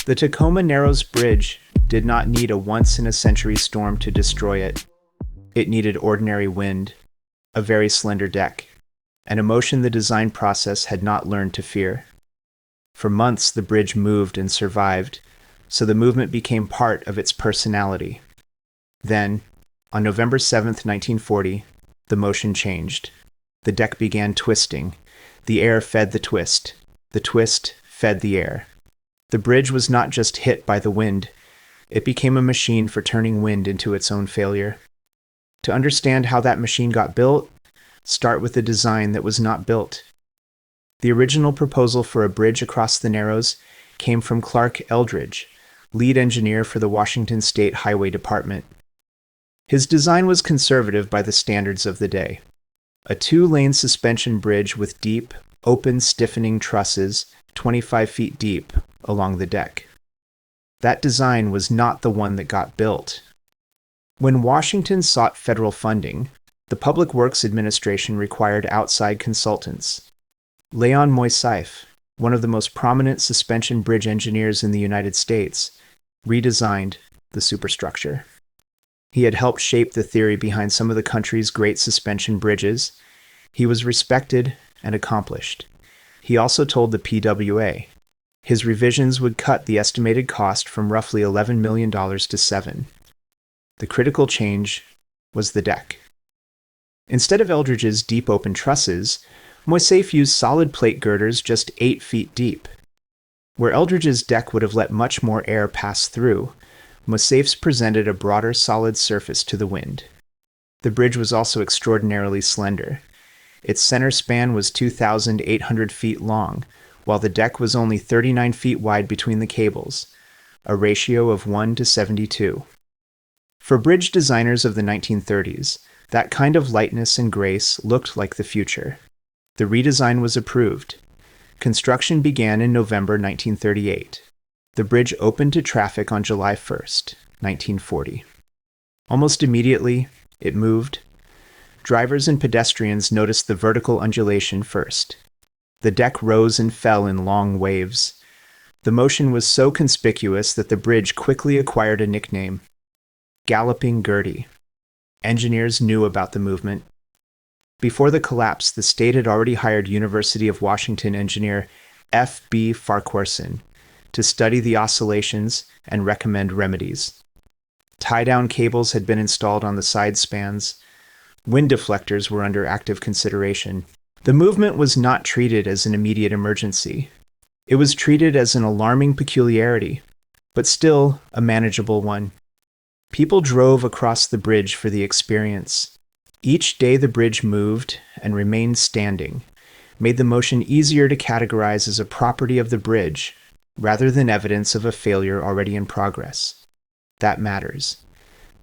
The Tacoma Narrows Bridge did not need a once-in-a-century storm to destroy it. It needed ordinary wind, a very slender deck, an emotion the design process had not learned to fear. For months, the bridge moved and survived, so the movement became part of its personality. Then, on November 7th, 1940, the motion changed. The deck began twisting. The air fed the twist. The twist fed the air. The bridge was not just hit by the wind. It became a machine for turning wind into its own failure. To understand how that machine got built, start with a design that was not built. The original proposal for a bridge across the Narrows came from Clark Eldridge, lead engineer for the Washington State Highway Department. His design was conservative by the standards of the day. A two-lane suspension bridge with deep, open stiffening trusses 25 feet deep along the deck. That design was not the one that got built. When Washington sought federal funding, the Public Works Administration required outside consultants. Leon Moissaieff, one of the most prominent suspension bridge engineers in the United States, redesigned the superstructure. He had helped shape the theory behind some of the country's great suspension bridges. He was respected and accomplished. He also told the PWA his revisions would cut the estimated cost from roughly $11 million to $7 million. The critical change was the deck. Instead of Eldridge's deep open trusses, Moissaieff used solid plate girders just 8 feet deep. Where Eldridge's deck would have let much more air pass through, Moissaieff's presented a broader solid surface to the wind. The bridge was also extraordinarily slender. Its center span was 2,800 feet long, while the deck was only 39 feet wide between the cables, a ratio of 1 to 72. For bridge designers of the 1930s, that kind of lightness and grace looked like the future. The redesign was approved. Construction began in November 1938. The bridge opened to traffic on July 1st, 1940. Almost immediately, it moved. Drivers and pedestrians noticed the vertical undulation first. The deck rose and fell in long waves. The motion was so conspicuous that the bridge quickly acquired a nickname, Galloping. Engineers knew about the movement. Before the collapse, the state had already hired University of Washington engineer F.B. Farquharson to study the oscillations and recommend remedies. Tie-down cables had been installed on the side spans. Wind deflectors were under active consideration. The movement was not treated as an immediate emergency. It was treated as an alarming peculiarity, but still a manageable one. People drove across the bridge for the experience. Each day the bridge moved and remained standing, made the motion easier to categorize as a property of the bridge, rather than evidence of a failure already in progress. That matters.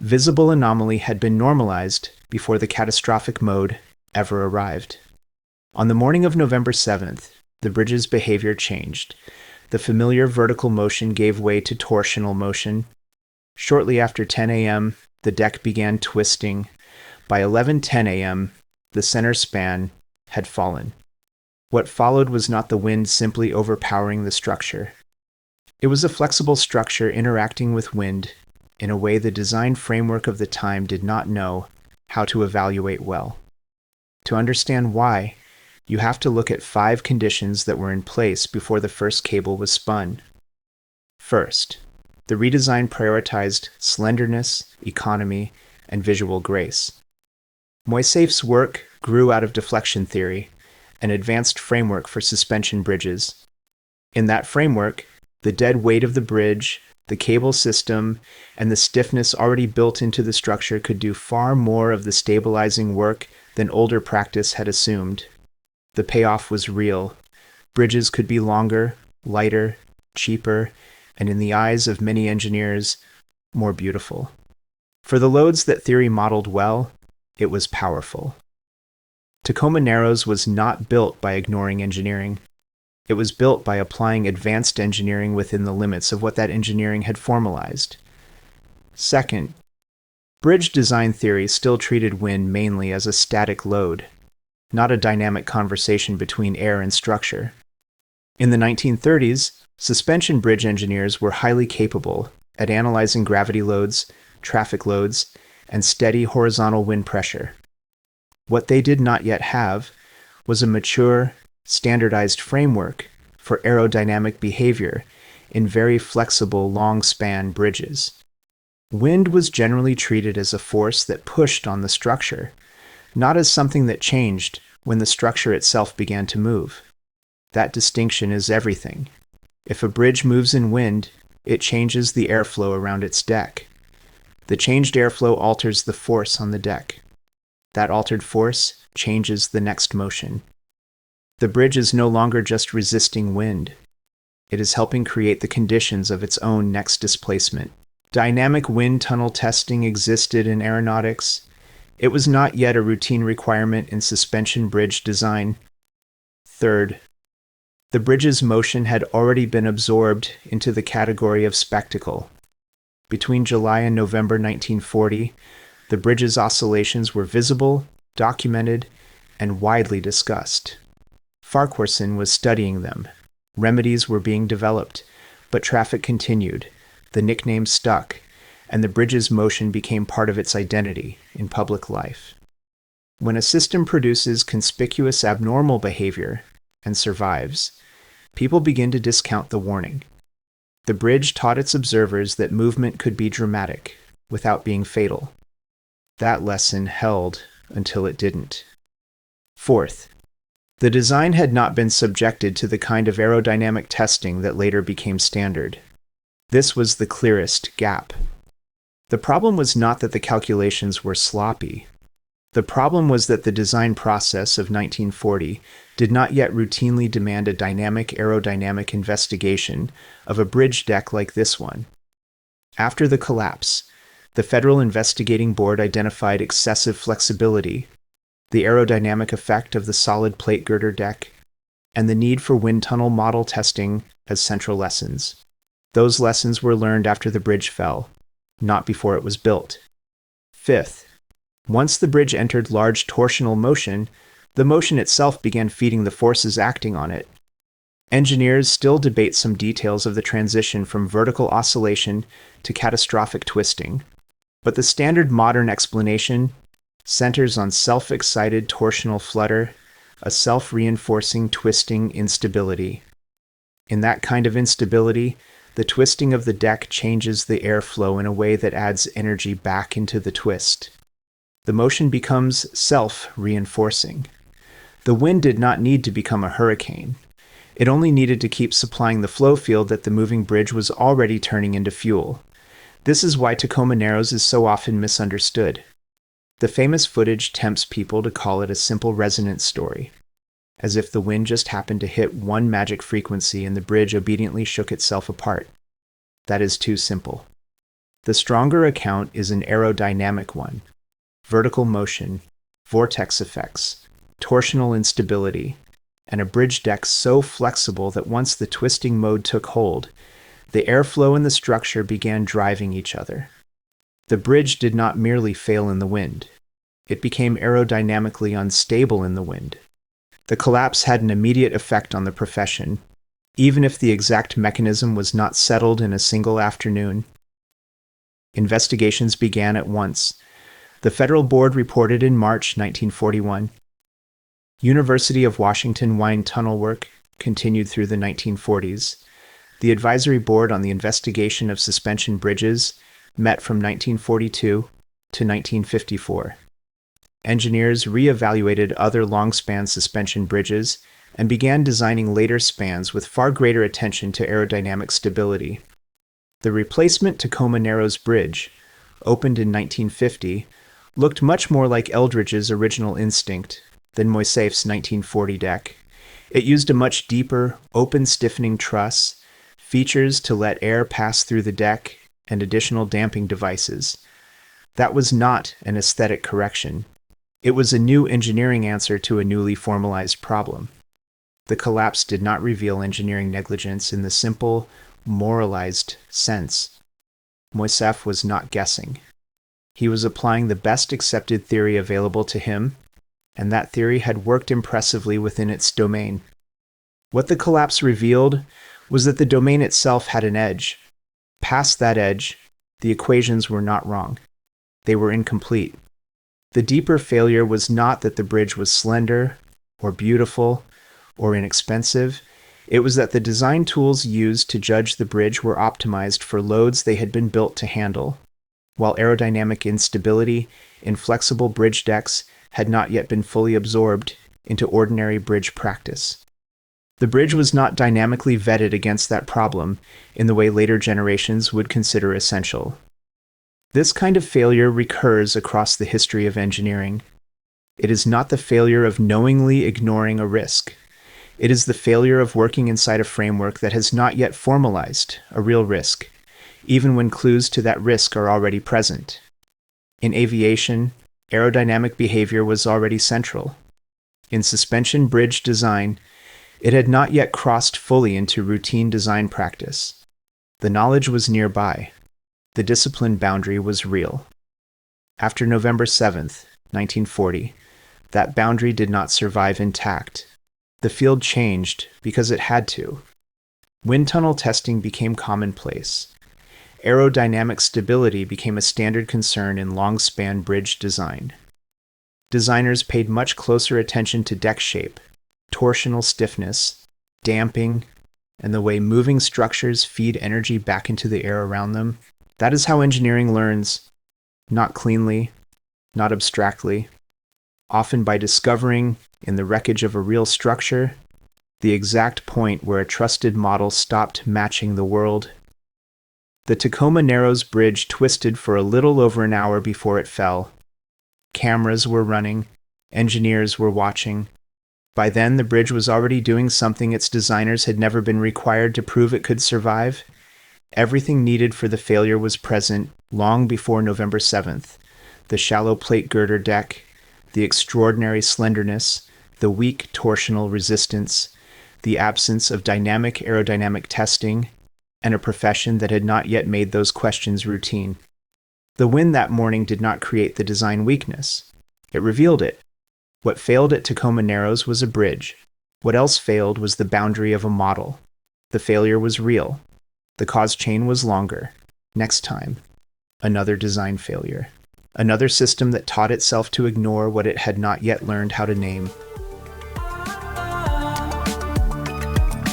Visible anomaly had been normalized before the catastrophic mode ever arrived. On the morning of November 7th, the bridge's behavior changed. The familiar vertical motion gave way to torsional motion. Shortly after 10 a.m., the deck began twisting. By 11:10 a.m., the center span had fallen. What followed was not the wind simply overpowering the structure. It was a flexible structure interacting with wind in a way the design framework of the time did not know how to evaluate well. To understand why, you have to look at 5 conditions that were in place before the first cable was spun. First, the redesign prioritized slenderness, economy, and visual grace. Moissaieff's work grew out of deflection theory, an advanced framework for suspension bridges. In that framework, the dead weight of the bridge, the cable system, and the stiffness already built into the structure could do far more of the stabilizing work than older practice had assumed. The payoff was real. Bridges could be longer, lighter, cheaper, and in the eyes of many engineers, more beautiful. For the loads that theory modeled well, it was powerful. Tacoma Narrows was not built by ignoring engineering. It was built by applying advanced engineering within the limits of what that engineering had formalized. Second, bridge design theory still treated wind mainly as a static load, not a dynamic conversation between air and structure. In the 1930s, suspension bridge engineers were highly capable at analyzing gravity loads, traffic loads, and steady horizontal wind pressure. What they did not yet have was a mature, standardized framework for aerodynamic behavior in very flexible, long-span bridges. Wind was generally treated as a force that pushed on the structure, not as something that changed when the structure itself began to move. That distinction is everything. If a bridge moves in wind, it changes the airflow around its deck. The changed airflow alters the force on the deck. That altered force changes the next motion. The bridge is no longer just resisting wind. It is helping create the conditions of its own next displacement. Dynamic wind tunnel testing existed in aeronautics. It was not yet a routine requirement in suspension bridge design. Third, the bridge's motion had already been absorbed into the category of spectacle. Between July and November 1940, the bridge's oscillations were visible, documented, and widely discussed. Farquharson was studying them. Remedies were being developed, but traffic continued. The nickname stuck, and the bridge's motion became part of its identity in public life. When a system produces conspicuous abnormal behavior and survives, people begin to discount the warning. The bridge taught its observers that movement could be dramatic without being fatal. That lesson held until it didn't. Fourth, the design had not been subjected to the kind of aerodynamic testing that later became standard. This was the clearest gap. The problem was not that the calculations were sloppy. The problem was that the design process of 1940 did not yet routinely demand a dynamic aerodynamic investigation of a bridge deck like this one. After the collapse, the Federal Investigating Board identified excessive flexibility, the aerodynamic effect of the solid plate girder deck, and the need for wind tunnel model testing as central lessons. Those lessons were learned after the bridge fell, not before it was built. Fifth, once the bridge entered large torsional motion, the motion itself began feeding the forces acting on it. Engineers still debate some details of the transition from vertical oscillation to catastrophic twisting, but the standard modern explanation centers on self-excited torsional flutter, a self-reinforcing twisting instability. In that kind of instability, the twisting of the deck changes the airflow in a way that adds energy back into the twist. The motion becomes self-reinforcing. The wind did not need to become a hurricane. It only needed to keep supplying the flow field that the moving bridge was already turning into fuel. This is why Tacoma Narrows is so often misunderstood. The famous footage tempts people to call it a simple resonance story, as if the wind just happened to hit one magic frequency and the bridge obediently shook itself apart. That is too simple. The stronger account is an aerodynamic one. Vertical motion, vortex effects, torsional instability, and a bridge deck so flexible that once the twisting mode took hold, the airflow and the structure began driving each other. The bridge did not merely fail in the wind. It became aerodynamically unstable in the wind. The collapse had an immediate effect on the profession, even if the exact mechanism was not settled in a single afternoon. Investigations began at once. The Federal Board reported in March 1941. University of Washington wind tunnel work continued through the 1940s. The Advisory Board on the Investigation of Suspension Bridges met from 1942 to 1954. Engineers re-evaluated other long-span suspension bridges and began designing later spans with far greater attention to aerodynamic stability. The replacement Tacoma Narrows Bridge, opened in 1950, looked much more like Eldridge's original instinct than Moisseiff's 1940 deck. It used a much deeper, open stiffening truss, features to let air pass through the deck, and additional damping devices. That was not an aesthetic correction. It was a new engineering answer to a newly formalized problem. The collapse did not reveal engineering negligence in the simple, moralized sense. Moisseff was not guessing. He was applying the best accepted theory available to him, and that theory had worked impressively within its domain. What the collapse revealed was that the domain itself had an edge. Past that edge, the equations were not wrong. They were incomplete. The deeper failure was not that the bridge was slender, or beautiful, or inexpensive. It was that the design tools used to judge the bridge were optimized for loads they had been built to handle, while aerodynamic instability in flexible bridge decks had not yet been fully absorbed into ordinary bridge practice. The bridge was not dynamically vetted against that problem in the way later generations would consider essential. This kind of failure recurs across the history of engineering. It is not the failure of knowingly ignoring a risk. It is the failure of working inside a framework that has not yet formalized a real risk, even when clues to that risk are already present. In aviation, aerodynamic behavior was already central. In suspension bridge design, it had not yet crossed fully into routine design practice. The knowledge was nearby. The discipline boundary was real. After November 7th, 1940, that boundary did not survive intact. The field changed because it had to. Wind tunnel testing became commonplace. Aerodynamic stability became a standard concern in long-span bridge design. Designers paid much closer attention to deck shape, torsional stiffness, damping, and the way moving structures feed energy back into the air around them. That is how engineering learns, not cleanly, not abstractly, often by discovering, in the wreckage of a real structure, the exact point where a trusted model stopped matching the world. The Tacoma Narrows Bridge twisted for a little over an hour before it fell. Cameras were running, engineers were watching. By then, the bridge was already doing something its designers had never been required to prove it could survive. Everything needed for the failure was present long before November 7th. The shallow plate girder deck, the extraordinary slenderness, the weak torsional resistance, the absence of dynamic aerodynamic testing, and a profession that had not yet made those questions routine. The wind that morning did not create the design weakness. It revealed it. What failed at Tacoma Narrows was a bridge. What else failed was the boundary of a model. The failure was real. The cause chain was longer. Next time, another design failure. Another system that taught itself to ignore what it had not yet learned how to name.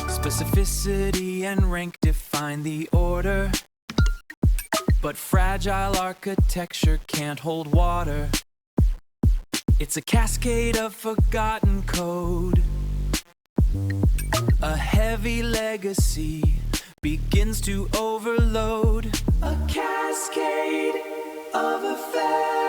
Specificity and rank define the order, but fragile architecture can't hold water. It's a cascade of forgotten code. A heavy legacy begins to overload. A cascade of effects.